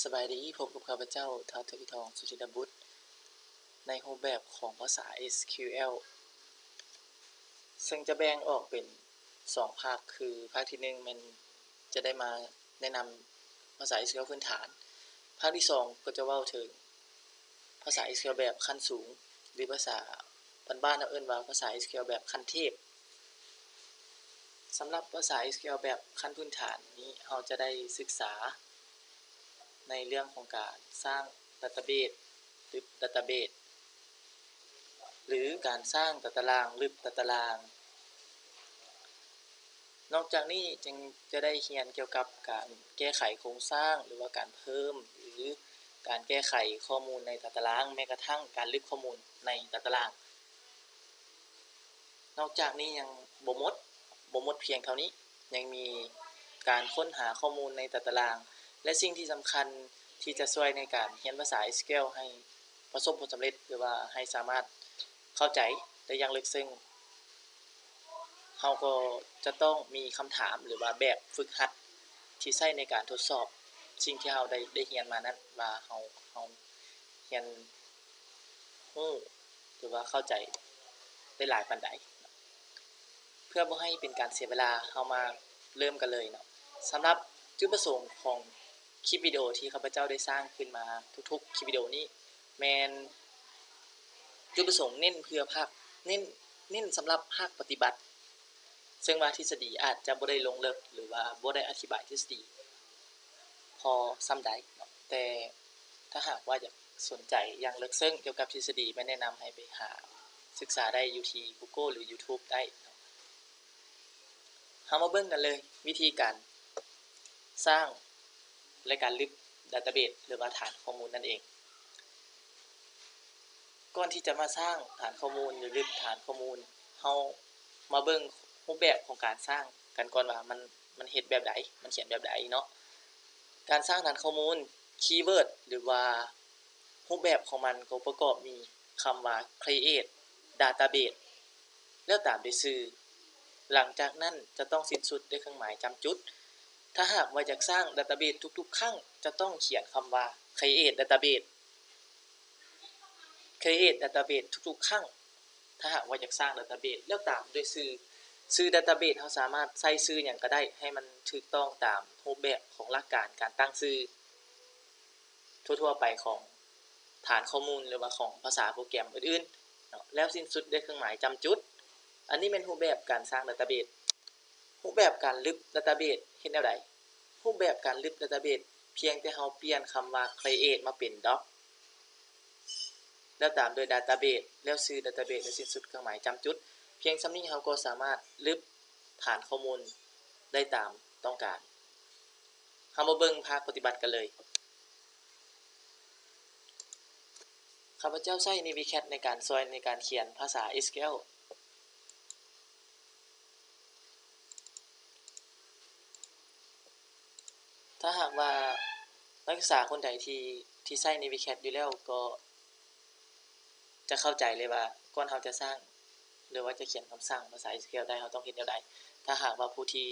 สบายดีพบกับข้าพเจ้าท้าวทวีทองสุธินบุตรในรูปแบบของภาษา SQL ซึ่งจะแบ่งออกเป็น2ภาคคือภาคที่1มันจะได้มาแนะนำภาษา SQL พื้นฐานภาคที่2ก็จะเว้าถึงภาษา SQL แบบขั้นสูงหรือภาษาบ้านๆเอิ้นว่าภาษา SQL แบบขั้นเทพสำหรับภาษา SQL แบบขั้นพื้นฐานนี้เราจะได้ศึกษาในเรื่องของการสร้างดัตเตอร์เบสหรือดัตเตอร์เบสหรือการสร้างตารางตารางนอกจากนี้จึงจะได้เรียนเกี่ยวกับการแก้ไขโครงสร้างหรือว่าการเพิ่มหรือการแก้ไขข้อมูลในตารางแม้กระทั่งการลึกข้อมูลในตารางนอกจากนี้ยังบ่หมดเพียงเท่านี้ยังมีการค้นหาข้อมูลในตารางและสิ่งที่สำคัญที่จะช่วยในการเรียนภาษา SQL ให้ประสบผลสำเร็จหรือว่าให้สามารถเข้าใจได้อย่างลึกซึ้งเราก็จะต้องมีคำถามหรือว่าแบบฝึกหัดที่ใช้ในการทดสอบสิ่งที่เราได้เรียนมานั้นว่าเราเรียนรู้หรือว่าเข้าใจได้หลายปานใดเพื่อบ่ให้เป็นการเสียเวลาเรามาเริ่มกันเลยเนาะสำหรับจุดประสงค์ของคลิปวิดีโอที่ข้าพเจ้าได้สร้างขึ้นมาทุกๆคลิปวิดีโอนี้แม่นจุดประสงค์เน้นเพื่อภาคเน้นสำหรับภาคปฏิบัติซึ่งว่าทฤษฎีอาจจะบ่ได้ลงลึกหรือว่าบ่ได้อธิบายทฤษฎีพอส่ำใดเนาะแต่ถ้าหากว่าอยากสนใจอย่างลึกซึ้งเกี่ยวกับทฤษฎีแม่แนะนำให้ไปหาศึกษาได้อยู่ที่ Google หรือ YouTube ได้เฮามาเบิ่งกันเลยวิธีการสร้างและการลึกดัตเตอร์เบสหรือว่าฐานข้อมูลนั่นเองก่อนที่จะมาสร้างฐานข้อมูลหรือลึกฐานข้อมูลเฮามาเบิ่งรูปแบบของการสร้างกันก่อนว่ามันเฮ็ดแบบใดมันเขียนแบบใดเนาะการสร้างฐานข้อมูลคีย์เวิร์ดหรือว่ารูปแบบของมันก็ประกอบมีคำว่า create database แล้วตามด้วยชื่อหลังจากนั้นจะต้องสิ้นสุดด้วยเครื่องหมายจำจุดถ้าหากว่าอยากสร้างดัตเตอร์เบสทุกๆครั้งจะต้องเขียนคำว่า create database ทุกๆครั้งถ้าหากว่าอยากสร้างดัตเตอร์เบสแล้วตามด้วยชื่อดัตเตอร์เบสเราสามารถใส่ชื่อหยังก็ได้ให้มันถูกต้องตามรูปแบบของหลักการการตั้งชื่อทั่วๆไปของฐานข้อมูลหรือว่าของภาษาโปรแกรมอื่นๆเนาะแล้วสิ้นสุดด้วยเครื่องหมายจำจุดอันนี้เป็นรูปแบบการสร้างดัตเตอร์เบสรูปแบบการลึกดัตเตอร์เบสเฮ็ดแนวใดรูปแบบการลึกดัตเตอร์เบสเพียงแต่เราเปลี่ยนคำว่า create มาเป็น doc แล้วตามด้วย database แล้วชื่อ database และสิ้นสุดเครื่องหมายจำจุดเพียงส่ำนี้เราก็สามารถลึกฐานข้อมูลได้ตามต้องการเรามาเบิ่งภาคปฏิบัติกันเลยข้าพเจ้าใช้ Navicat ในการช่วยในการเขียนภาษา SQL ถ้าหากว่านักศึกษาคนใดที่ใช้ Navicat อยู่แล้วก็จะเข้าใจเลยว่าก่อนเราจะสร้างหรือว่าจะเขียนคำสั่งภาษา SQL ได้เราต้องเฮ็ดแนวใดถ้าหากว่าผู้ที่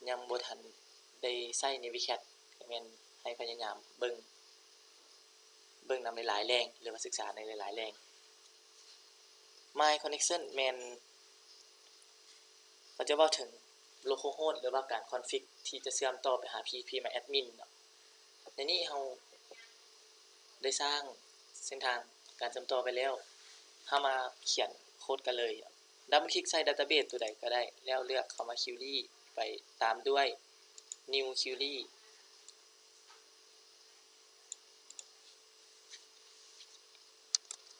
ยังบ่ทันได้ใช้ Navicat ก็แม่นให้พยายามเบิ่งนำหลายๆแหล่งหรือว่าศึกษาในหลายๆแหล่ง My Connection แม่นเขาจะเว้าถึง localhost หรือว่าการ config ที่จะเชื่อมต่อไปหา PHP-MyAdmin เนาะในนี้เราได้สร้างเส้นทางการเชื่อมต่อไปแล้วเรามาเขียนโคดกันเลยดับเบิลคลิกใส่ database ตัวใดก็ได้แล้วเลือกคำว่า query ไปตามด้วย new query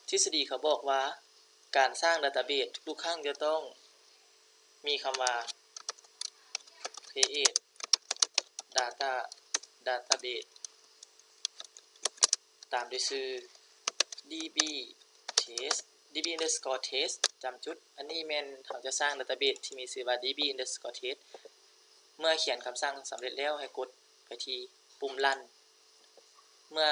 ทฤษฎีเขาบอกว่าการสร้างดัตเตอร์เบสทุกๆครั้งจะต้องมีคำว่า create database ตามด้วยชื่อ db_test จำจุดอันนี้แม่นเราจะสร้างดัตเตอร์เบสที่มีชื่อว่า db_test เมื่อเขียนคำสั่งสำเร็จแล้วให้กดไปที่ปุ่ม run เมื่อ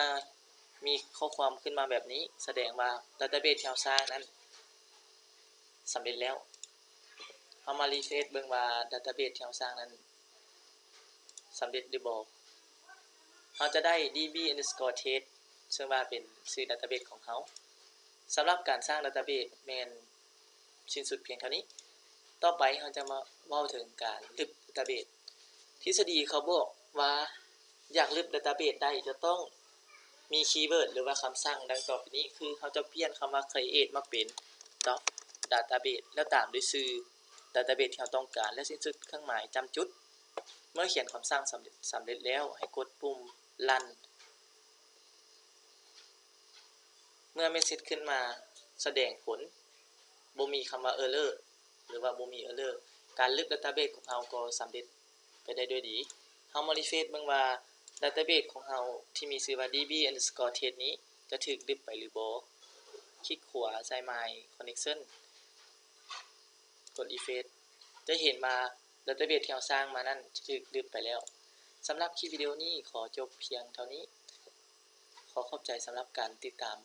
มีข้อความขึ้นมาแบบนี้แสดงว่าดัตเตอร์เบสที่เราสร้างนั้นสำเร็จแล้วเรามารีเฟรชเบิ่งว่าดัตเตอร์เบสที่เราสร้างนั้นสำเร็จหรือบ่ เราจะได้ db_test ซึ่งว่าเป็นชื่อดัตเตอร์เบสของเราสำหรับการสร้างดัตเตอร์เบสแม่นสิ้นสุดเพียงเท่านี้ต่อไปเราจะมาเว้าถึงการลึกดัตเตอร์เบสทฤษฎีเขาบอกว่าอยากลึกดัตเตอร์เบสได้จะต้องมีคีย์เวิร์ดหรือว่าคำสั่งดังต่อไปนี้คือเราจะเปลี่ยนคำว่า create มาเป็น database แล้วตามด้วยชื่อดัตเตอร์เบสที่เราต้องการและสิ้นสุดเครื่องหมายจำจุดเมื่อเขียนคำสั่งสำเร็จแล้วให้กดปุ่ม run เมื่อเมสเสจขึ้นมาแสดงผลบ่มีคำว่า error หรือว่าบ่มี error การลึกดัตเตอร์เบสของเราก็สำเร็จไปได้ด้วยดีเฮามารีเฟรชเบิ่งว่าดัตเตอร์เบสของเราที่มีชื่อว่า db_test นี้จะถูกลึกไปหรือบ่คลิกขวาใส่ my connection กด refresh จะเห็นว่าดัตเตอร์เบสที่เราสร้างมานั้นถูกลึกไปแล้วสำหรับคลิปวิดีโอนี้ขอจบเพียงเท่านี้ขอขอบใจสำหรับการติดตาม